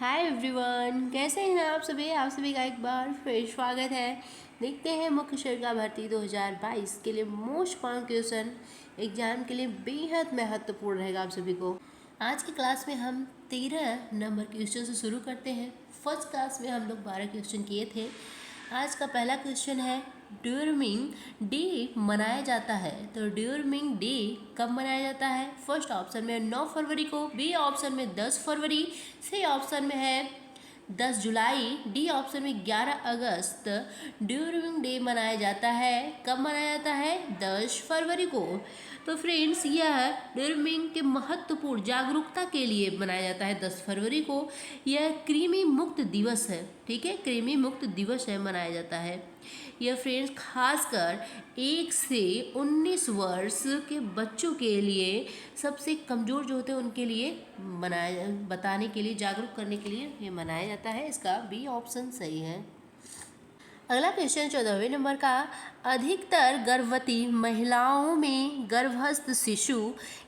Hi everyone, कैसे हैं आप सभी का एक बार फिर स्वागत है। देखते हैं मुख्य शिक्षा भर्ती 2022 के लिए मोस्ट इम्पॉर्टेंट क्वेश्चन एग्जाम के लिए बेहद महत्वपूर्ण रहेगा आप सभी को। आज की क्लास में हम 13 नंबर क्वेश्चन से शुरू करते हैं। फर्स्ट क्लास में हम लोग 12 क्वेश्चन किए थे। आज का पहला क्वेश्चन है ड्यूरमिंग डे मनाया जाता है। तो ड्यूरमिंग डे कब मनाया जाता है? फर्स्ट ऑप्शन में 9 फरवरी को, बी ऑप्शन में 10 फरवरी, सी ऑप्शन में है 10 जुलाई, डी ऑप्शन में 11 अगस्त। ड्यूरमिंग डे मनाया जाता है, कब मनाया जाता है? 10 फरवरी को। तो फ्रेंड्स, यह ड्यूरमिंग के महत्वपूर्ण जागरूकता के लिए मनाया जाता है 10 फरवरी को। यह कृमि मुक्त दिवस है, ठीक है, कृमि मुक्त दिवस है, मनाया जाता है। यह फ्रेंड्स खासकर 1 से 19 वर्ष के बच्चों के लिए, सबसे कमज़ोर जो होते हैं उनके लिए बताने के लिए, जागरूक करने के लिए ये मनाया जाता है। इसका बी ऑप्शन सही है। अगला क्वेश्चन 14वें नंबर का, अधिकतर गर्भवती महिलाओं में गर्भस्थ शिशु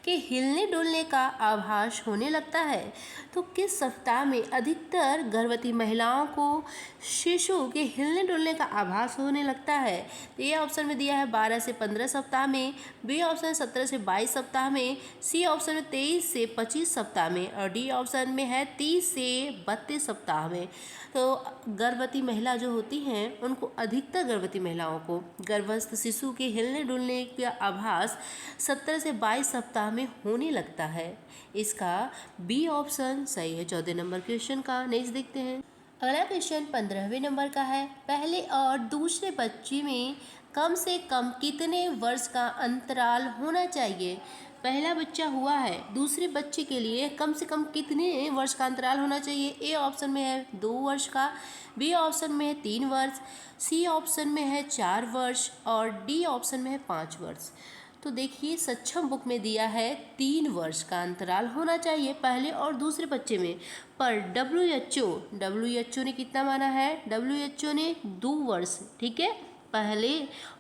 के हिलने डुलने का आभास होने लगता है। तो किस सप्ताह में अधिकतर गर्भवती महिलाओं को शिशु के हिलने डुलने का आभास होने लगता है? तो ये ऑप्शन में दिया है 12 से 15 सप्ताह में, बी ऑप्शन 17 से 22 सप्ताह में, सी ऑप्शन में 23 से 25 सप्ताह में, और डी ऑप्शन में है 30 से 32 सप्ताह में। तो गर्भवती महिला जो होती हैं उनको, अधिकतर गर्भवती महिलाओं को गर्भस्थ शिशु के हिलने डुलने का आभास 17 से 22 सप्ताह में होने लगता है। इसका बी ऑप्शन सही है 14 नंबर क्वेश्चन का। नेक्स्ट देखते हैं। अगला क्वेश्चन 15वें नंबर का है, पहले और दूसरे बच्चे में कम से कम कितने वर्ष का अंतराल होना चाहिए? पहला बच्चा हुआ है, दूसरे बच्चे के लिए कम से कम कितने वर्ष का अंतराल होना चाहिए? ए ऑप्शन में है 2 वर्ष का, बी ऑप्शन में है 3 वर्ष, सी ऑप्शन में है 4 वर्ष, और डी ऑप्शन में है 5 वर्ष। तो देखिए, सक्षम बुक में दिया है 3 वर्ष का अंतराल होना चाहिए पहले और दूसरे बच्चे में, पर WHO ने कितना माना है? WHO ने 2 वर्ष, ठीक है, पहले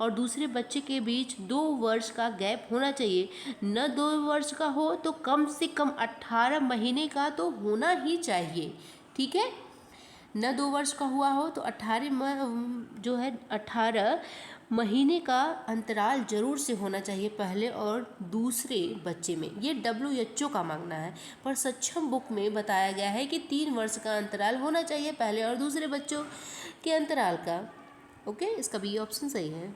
और दूसरे बच्चे के बीच 2 वर्ष का गैप होना चाहिए। न 2 वर्ष का हो तो कम से कम 18 महीने का तो होना ही चाहिए, ठीक है। न 2 वर्ष का हुआ हो तो 18 महीने का अंतराल जरूर से होना चाहिए पहले और दूसरे बच्चे में। ये WHO का मांगना है, पर सक्षम बुक में बताया गया है कि 3 वर्ष का अंतराल होना चाहिए पहले और दूसरे बच्चों के अंतराल का। ओके, इसका बी ऑप्शन सही है।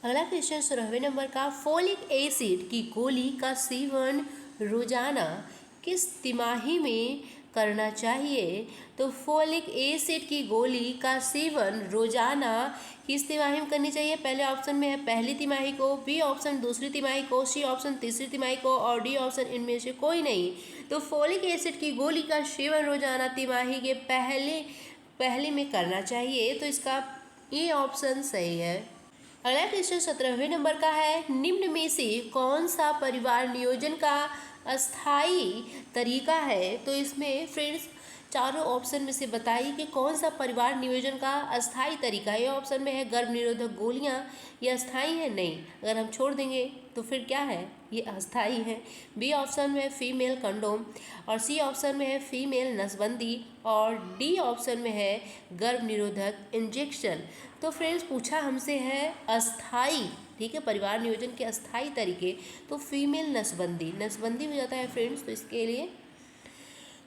अगला क्वेश्चन 16वें नंबर का, फोलिक एसिड की गोली का सेवन रोजाना किस तिमाही में करना चाहिए? तो फोलिक एसिड की गोली का सेवन रोजाना किस तिमाही में करनी चाहिए? पहले ऑप्शन में है पहली तिमाही को, बी ऑप्शन दूसरी तिमाही को, सी ऑप्शन तीसरी तिमाही को, और डी ऑप्शन इनमें से कोई नहीं। तो फोलिक एसिड की गोली का सेवन रोजाना तिमाही के पहले में करना चाहिए। तो इसका ए ऑप्शन सही है। अगला क्वेश्चन 17वें नंबर का है, निम्न में से कौन सा परिवार नियोजन का अस्थायी तरीका है? तो इसमें फ्रेंड्स चारों ऑप्शन में से बताइए कि कौन सा परिवार नियोजन का अस्थायी तरीका है। ये ऑप्शन में है गर्भ निरोधक गोलियां, ये अस्थायी है? नहीं, अगर हम छोड़ देंगे तो फिर क्या है? ये अस्थायी है। बी ऑप्शन में है फीमेल कंडोम, और सी ऑप्शन में है फीमेल नसबंदी, और डी ऑप्शन में है गर्भ निरोधक इंजेक्शन। तो फ्रेंड्स पूछा हमसे है अस्थायी, ठीक है, परिवार नियोजन के अस्थायी तरीके, तो फीमेल नसबंदी हो जाता है फ्रेंड्स। तो इसके लिए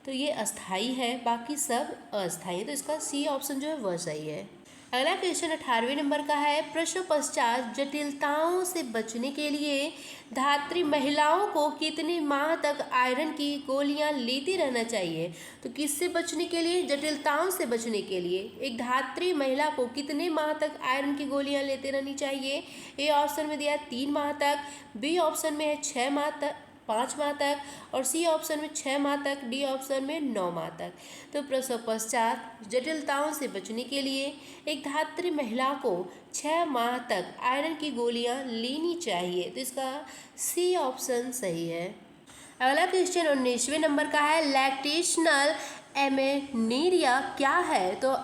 तो ये अस्थाई है, बाकी सब अस्थाई है, तो इसका सी ऑप्शन जो है वह सही है। अगला क्वेश्चन 18वें नंबर का है, प्रसव पश्चात जटिलताओं से बचने के लिए धात्री महिलाओं को कितने माह तक आयरन की गोलियां लेती रहना चाहिए? तो किससे बचने के लिए? जटिलताओं से बचने के लिए एक धात्री महिला को कितने माह तक आयरन की गोलियां लेते रहनी चाहिए? ए ऑप्शन में दिया 3 माह तक, बी ऑप्शन में है 6 माह तक, 5 माह तक, और सी ऑप्शन में 6 माह तक, डी ऑप्शन में 9 माह तक। तो प्रसव पश्चात जटिलताओं से बचने के लिए एक धात्री महिला को 6 माह तक आयरन की गोलियां लेनी चाहिए। तो इसका सी ऑप्शन सही है। अगला क्वेश्चन 19वें नंबर का है, लैक्टेशनल एमेनेरिया क्या है? तो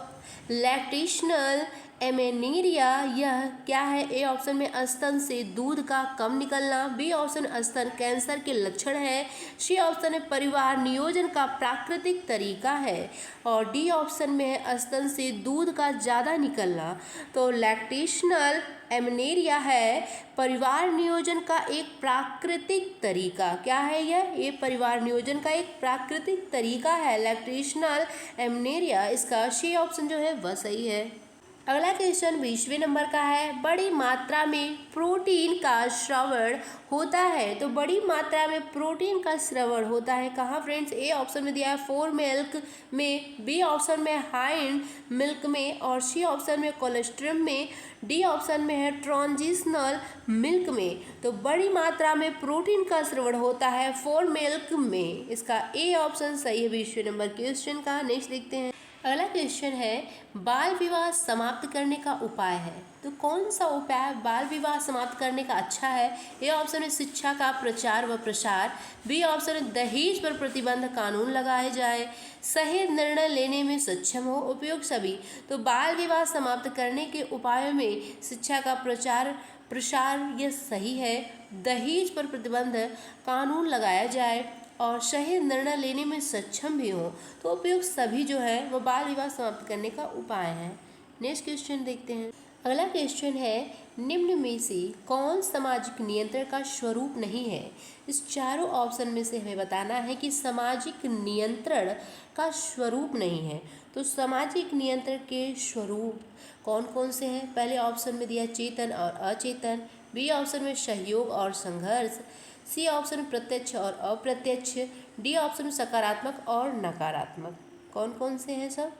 लैक्टेशनल एमेनीरिया यह क्या है? ए ऑप्शन में स्तन से दूध का कम निकलना, बी ऑप्शन स्तन कैंसर के लक्षण है, सी ऑप्शन है परिवार नियोजन का प्राकृतिक तरीका है, और डी ऑप्शन में है स्तन से दूध का ज़्यादा निकलना। तो लैक्टेशनल एमेनेरिया है परिवार नियोजन का एक प्राकृतिक तरीका। क्या है यह? ये परिवार नियोजन का एक प्राकृतिक तरीका है, लैक्टेशनल एमेनेरिया। इसका सी ऑप्शन जो है वह सही है। अगला क्वेश्चन 20वें नंबर का है, बड़ी मात्रा में प्रोटीन का श्रवण होता है। तो बड़ी मात्रा में प्रोटीन का श्रवण होता है कहाँ फ्रेंड्स? ए ऑप्शन में दिया है फोर मिल्क में, बी ऑप्शन में हाइंड मिल्क में, और सी ऑप्शन में कोलेस्ट्रम में, डी ऑप्शन में है ट्रांजिशनल मिल्क में। तो बड़ी मात्रा में प्रोटीन का श्रवण होता है फोर मिल्क में। इसका ए ऑप्शन सही है 20वें नंबर क्वेश्चन का। नेक्स्ट देखते हैं। अगला क्वेश्चन है, बाल विवाह समाप्त करने का उपाय है। तो कौन सा उपाय बाल विवाह समाप्त करने का अच्छा है? ए ऑप्शन है शिक्षा का प्रचार व प्रसार, बी ऑप्शन है दहेज पर प्रतिबंध कानून लगाए जाए, सही निर्णय लेने में सक्षम हो, उपयोग सभी। तो बाल विवाह समाप्त करने के उपायों में शिक्षा का प्रसार यह सही है, दहेज पर प्रतिबंध कानून लगाया जाए और सही निर्णय लेने में सक्षम भी हो, तो उपयुक्त सभी जो है वो बाल विवाह समाप्त करने का उपाय है। नेक्स्ट क्वेश्चन देखते हैं। अगला क्वेश्चन है, निम्न में से कौन सामाजिक नियंत्रण का स्वरूप नहीं है? इस चारों ऑप्शन में से हमें बताना है कि सामाजिक नियंत्रण का स्वरूप नहीं है। तो सामाजिक नियंत्रण के स्वरूप कौन कौन से हैं? पहले ऑप्शन में दिया चेतन और अचेतन, बी ऑप्शन में सहयोग और संघर्ष, सी ऑप्शन प्रत्यक्ष और अप्रत्यक्ष, डी ऑप्शन सकारात्मक और नकारात्मक। कौन कौन से हैं सब?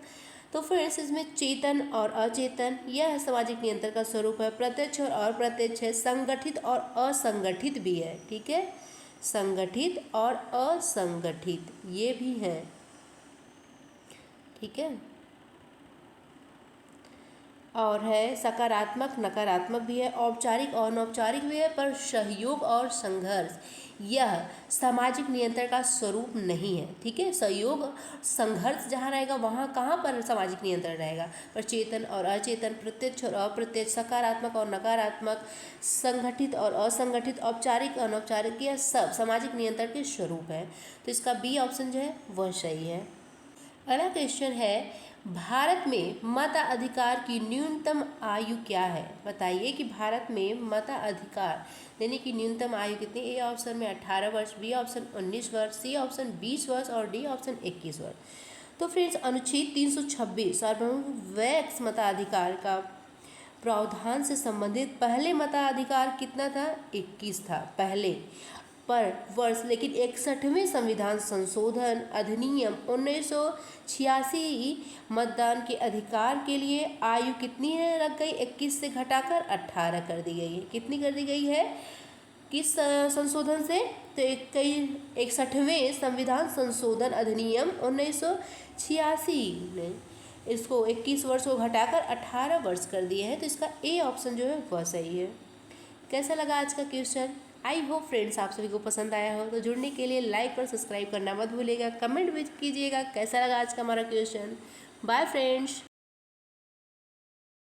तो फ्रेंड्स इसमें चेतन और अचेतन यह सामाजिक नियंत्रण का स्वरूप है, प्रत्यक्ष और अप्रत्यक्ष है, संगठित और असंगठित भी है। ठीक है, संगठित और असंगठित ये भी है। ठीक है, और है सकारात्मक नकारात्मक भी है, औपचारिक और अनौपचारिक भी है, पर सहयोग और संघर्ष यह सामाजिक नियंत्रण का स्वरूप नहीं है। ठीक है, सहयोग संघर्ष जहाँ रहेगा वहाँ कहाँ पर सामाजिक नियंत्रण रहेगा, पर चेतन और अचेतन, प्रत्यक्ष और अप्रत्यक्ष, सकारात्मक और नकारात्मक, संगठित और असंगठित, औपचारिक अनौपचारिक, यह सब सामाजिक नियंत्रण के स्वरूप है। तो इसका बी ऑप्शन जो है वह सही है। अगला क्वेश्चन है, भारत में मताधिकार की न्यूनतम आयु क्या है? बताइए कि भारत में मताधिकार देने की न्यूनतम आयु कितनी? ए ऑप्शन में 18 वर्ष, बी ऑप्शन 19 वर्ष, सी ऑप्शन 20 वर्ष और डी ऑप्शन 21 वर्ष। तो फ्रेंड्स अनुच्छेद 326 सार्वभौम वैक्स मताधिकार का प्रावधान से संबंधित पहले मताधिकार कितना था? 21 था पहले पर वर्ष, लेकिन 61वें संविधान संशोधन अधिनियम 1986 मतदान के अधिकार के लिए आयु कितनी है रख गई? 21 से घटाकर 18 कर दी गई है। कितनी कर दी गई है किस संशोधन से? तो 61वें संविधान संशोधन अधिनियम 1986 ने इसको 21 वर्ष को घटाकर 18 वर्ष कर दिए हैं। तो इसका ए ऑप्शन जो है वह सही है। कैसा लगा आज का क्वेश्चन? आई होप फ्रेंड्स आप सभी को पसंद आया हो। तो जुड़ने के लिए लाइक और सब्सक्राइब करना मत भूलिएगा, कमेंट भी कीजिएगा कैसा लगा आज का हमारा क्वेश्चन। Bye friends.